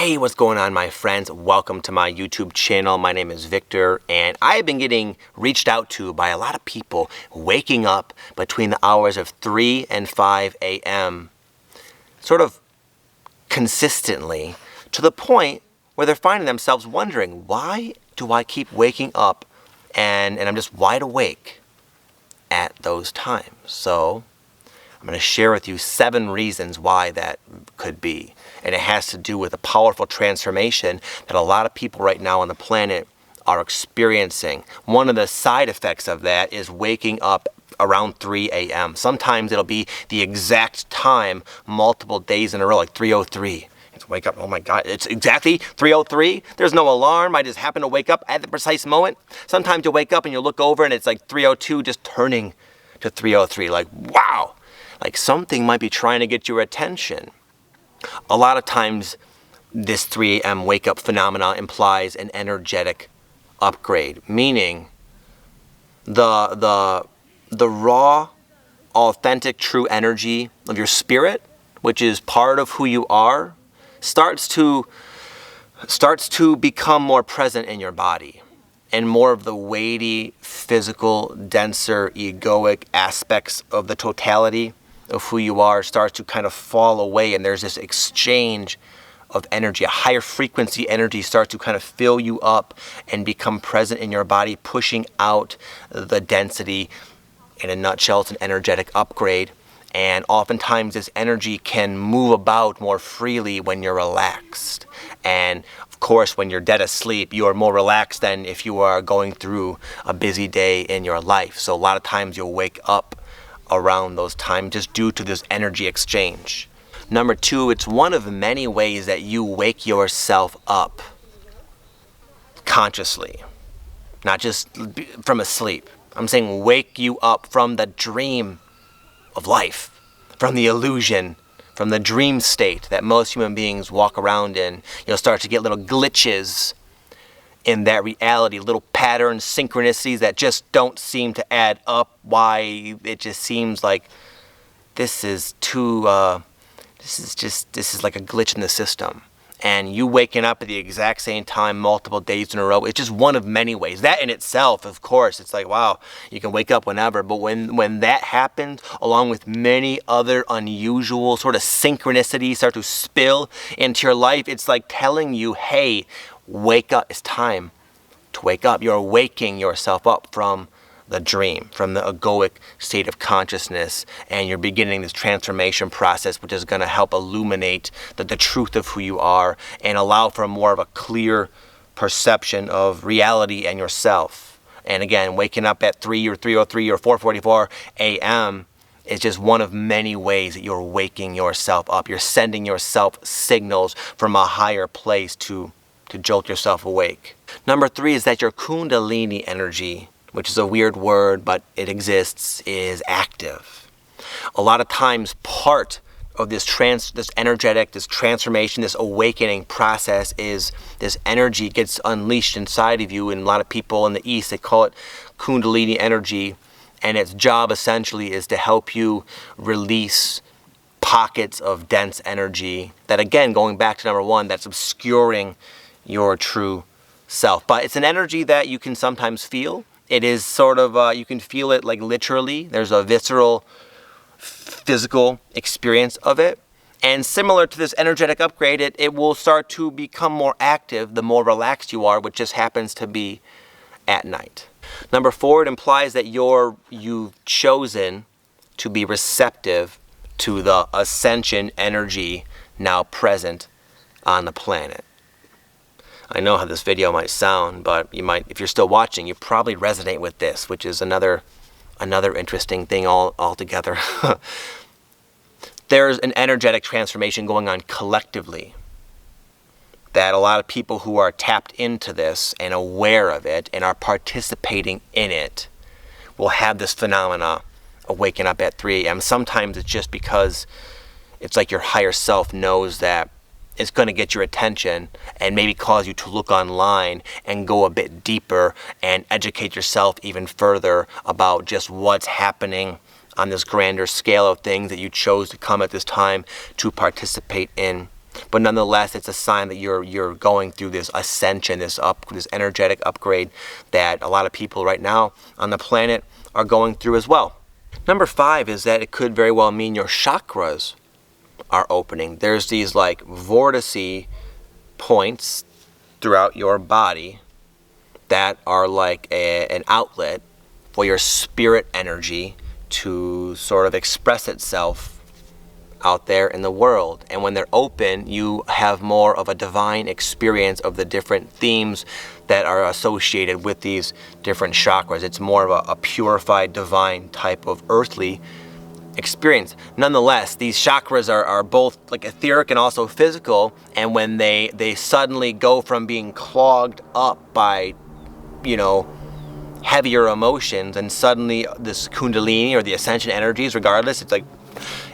Hey, what's going on, my friends? Welcome to my YouTube channel. My name is Victor, and I have been getting reached out to by a lot of people waking up between the hours of 3 and 5 a.m. sort of consistently, to the point where they're finding themselves wondering, why do I keep waking up and I'm just wide awake at those times? So I'm going to share with you 7 reasons why that could be. And it has to do with a powerful transformation that a lot of people right now on the planet are experiencing. One of the side effects of that is waking up around 3 a.m. Sometimes it'll be the exact time multiple days in a row, like 3:03. It's wake up, oh my God, it's exactly 3:03. There's no alarm. I just happen to wake up at the precise moment. Sometimes you wake up and you look over and it's like 3:02 just turning to 3:03. Like, wow, like something might be trying to get your attention. A lot of times this 3 a.m. wake up phenomena implies an energetic upgrade, meaning the raw, authentic, true energy of your spirit, which is part of who you are, starts to become more present in your body, and more of the weighty, physical, denser, egoic aspects of the totality of who you are starts to kind of fall away, and there's this exchange of energy. A higher frequency energy starts to kind of fill you up and become present in your body, pushing out the density. In a nutshell, it's an energetic upgrade, and oftentimes this energy can move about more freely when you're relaxed. And of course, when you're dead asleep, you are more relaxed than if you are going through a busy day in your life. So a lot of times you'll wake up around those times just due to this energy exchange. Number 2, it's one of many ways that you wake yourself up consciously, not just from a sleep. I'm saying wake you up from the dream of life, from the illusion, from the dream state that most human beings walk around in. You'll start to get little glitches in that reality, little patterns, synchronicities that just don't seem to add up. Why it just seems like this is like a glitch in the system. And you waking up at the exact same time multiple days in a row, it's just one of many ways. That in itself, of course, it's like, wow, you can wake up whenever. But when that happens, along with many other unusual sort of synchronicities start to spill into your life, it's like telling you, hey, wake up. It's time to wake up. You're waking yourself up from the dream, from the egoic state of consciousness, and you're beginning this transformation process, which is going to help illuminate the truth of who you are and allow for more of a clear perception of reality and yourself. And again, waking up at 3 or 3:03 or 4:44 a.m. is just one of many ways that you're waking yourself up. You're sending yourself signals from a higher place to jolt yourself awake. Number 3 is that your Kundalini energy, which is a weird word, but it exists, is active. A lot of times part of this energetic, this transformation, this awakening process is this energy gets unleashed inside of you. And a lot of people in the East, they call it Kundalini energy. And its job essentially is to help you release pockets of dense energy that, again, going back to number 1, that's obscuring your true self. But it's an energy that you can sometimes feel. It is sort of, you can feel it like literally. There's a visceral, physical experience of it. And similar to this energetic upgrade, it will start to become more active the more relaxed you are, which just happens to be at night. Number 4, it implies that you've chosen to be receptive to the Ascension energy now present on the planet. I know how this video might sound, but you might, if you're still watching, you probably resonate with this, which is another interesting thing altogether. There's an energetic transformation going on collectively that a lot of people who are tapped into this and aware of it and are participating in it will have this phenomena of waking up at 3 a.m. Sometimes it's just because it's like your higher self knows that it's going to get your attention and maybe cause you to look online and go a bit deeper and educate yourself even further about just what's happening on this grander scale of things that you chose to come at this time to participate in But nonetheless, it's a sign that you're going through this ascension, this energetic upgrade that a lot of people right now on the planet are going through as well. Number 5 is that it could very well mean your chakras are opening. There's these like vortice points throughout your body that are like an outlet for your spirit energy to sort of express itself out there in the world. And when they're open, you have more of a divine experience of the different themes that are associated with these different chakras. It's more of a purified, divine type of earthly experience. Nonetheless, these chakras are both like etheric and also physical, and when they suddenly go from being clogged up by, heavier emotions, and suddenly this Kundalini or the Ascension energies, regardless, it's like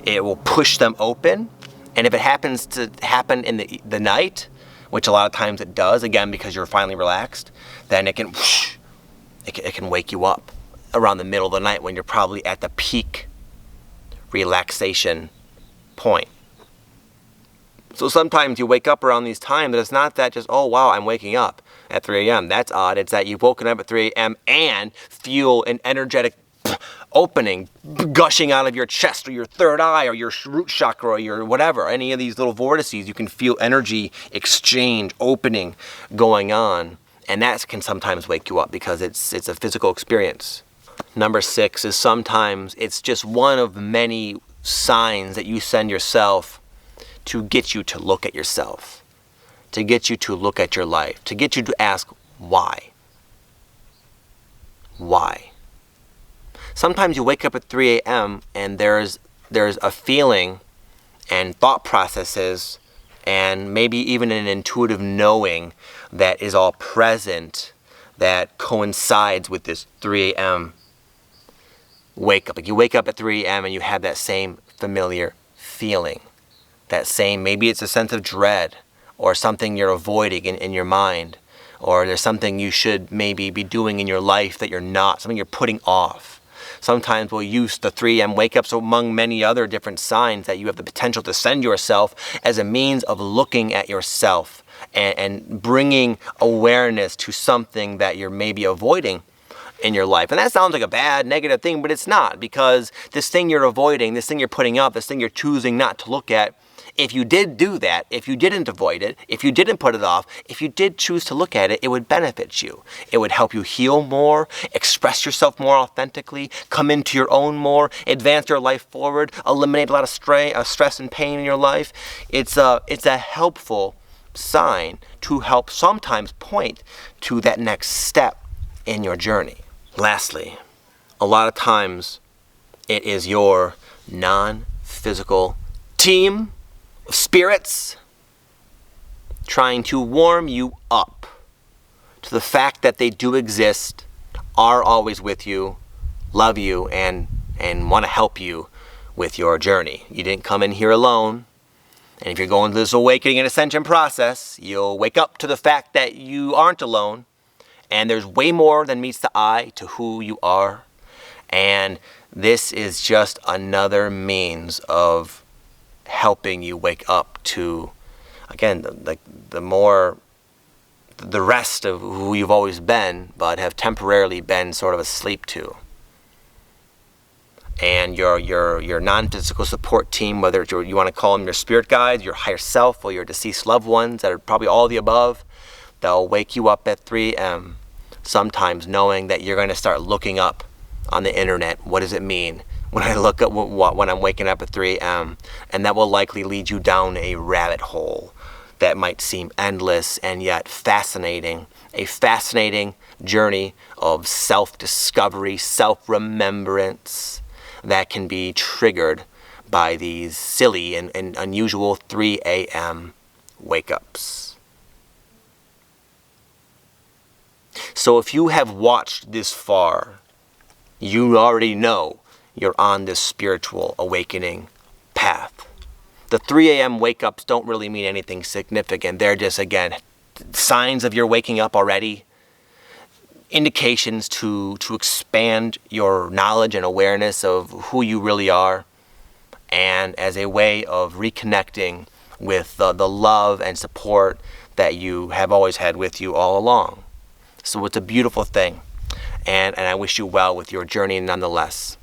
it will push them open. And if it happens to happen in the night, which a lot of times it does, again, because you're finally relaxed, then it can wake you up around the middle of the night when you're probably at the peak relaxation point. So sometimes you wake up around these times, but it's not that just, oh wow, I'm waking up at 3 a.m. That's odd. It's that you've woken up at 3 a.m. and feel an energetic opening, gushing out of your chest or your third eye or your root chakra or your whatever, any of these little vortices. You can feel energy exchange, opening going on. And that can sometimes wake you up because it's a physical experience. Number 6 is sometimes it's just one of many signs that you send yourself to get you to look at yourself, to get you to look at your life, to get you to ask why. Why? Sometimes you wake up at 3 a.m. and there's a feeling and thought processes and maybe even an intuitive knowing that is all present that coincides with this 3 a.m. wake up. Like you wake up at 3 a.m. and you have that same familiar feeling. That same, maybe it's a sense of dread or something you're avoiding in your mind, or there's something you should maybe be doing in your life that you're not, something you're putting off. Sometimes we'll use the 3 a.m. wake-ups among many other different signs that you have the potential to send yourself as a means of looking at yourself and bringing awareness to something that you're maybe avoiding in your life. And that sounds like a bad, negative thing, but it's not, because this thing you're avoiding, this thing you're putting up, this thing you're choosing not to look at, if you did do that, if you didn't avoid it, if you didn't put it off, if you did choose to look at it, it would benefit you. It would help you heal more, express yourself more authentically, come into your own more, advance your life forward, eliminate a lot of stress and pain in your life. It's a helpful sign to help sometimes point to that next step in your journey. Lastly, a lot of times it is your non-physical team of spirits trying to warm you up to the fact that they do exist, are always with you, love you, and want to help you with your journey. You didn't come in here alone. And if you're going through this awakening and ascension process, you'll wake up to the fact that you aren't alone. And there's way more than meets the eye to who you are. And this is just another means of helping you wake up to, again, the rest of who you've always been, but have temporarily been sort of asleep to. And your non-physical support team, whether it's you want to call them your spirit guides, your higher self, or your deceased loved ones that are probably all the above, they'll wake you up at 3 a.m. sometimes knowing that you're going to start looking up on the internet. What does it mean when I look at when I'm waking up at 3 a.m.? And that will likely lead you down a rabbit hole that might seem endless and yet fascinating. A fascinating journey of self-discovery, self-remembrance that can be triggered by these silly and unusual 3 a.m. wake-ups. So if you have watched this far, you already know you're on this spiritual awakening path. The 3 a.m. wake-ups don't really mean anything significant. They're just, again, signs of your waking up already, indications to expand your knowledge and awareness of who you really are, and as a way of reconnecting with the love and support that you have always had with you all along. So it's a beautiful thing, and I wish you well with your journey nonetheless.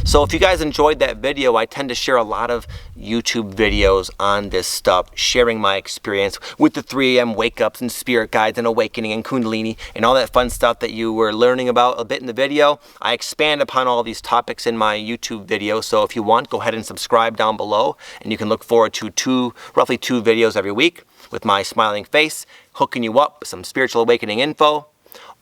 So if you guys enjoyed that video, I tend to share a lot of YouTube videos on this stuff, sharing my experience with the 3 a.m. wake-ups and spirit guides and awakening and Kundalini and all that fun stuff that you were learning about a bit in the video. I expand upon all these topics in my YouTube video, so if you want, go ahead and subscribe down below, and you can look forward to roughly two videos every week with my smiling face, hooking you up with some spiritual awakening info.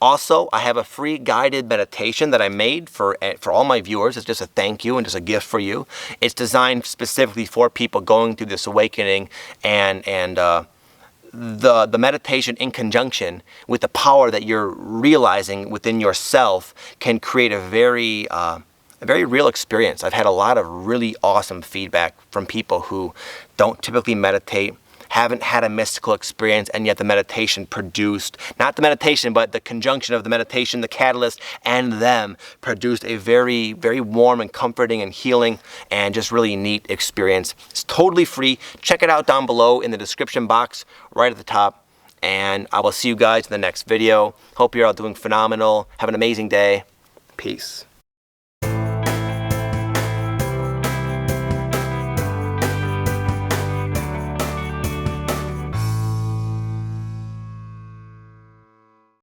Also, I have a free guided meditation that I made for all my viewers. It's just a thank you and just a gift for you. It's designed specifically for people going through this awakening, and the meditation in conjunction with the power that you're realizing within yourself can create a very real experience. I've had a lot of really awesome feedback from people who don't typically meditate, haven't had a mystical experience, and yet the meditation produced, not the meditation, but the conjunction of the meditation, the catalyst, and them produced a very, very warm and comforting and healing and just really neat experience. It's totally free. Check it out down below in the description box right at the top, and I will see you guys in the next video. Hope you're all doing phenomenal. Have an amazing day. Peace.